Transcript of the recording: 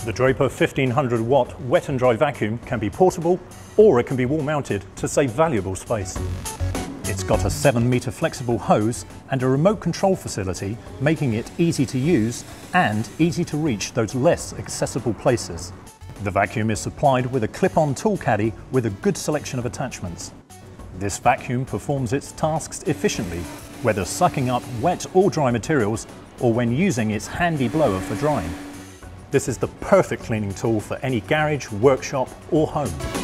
The Draper 1500 watt wet and dry vacuum can be portable or it can be wall mounted to save valuable space. It's got a 7-metre flexible hose and a remote control facility, making it easy to use and easy to reach those less accessible places. The vacuum is supplied with a clip-on tool caddy with a good selection of attachments. This vacuum performs its tasks efficiently, whether sucking up wet or dry materials or when using its handy blower for drying. This is the perfect cleaning tool for any garage, workshop or home.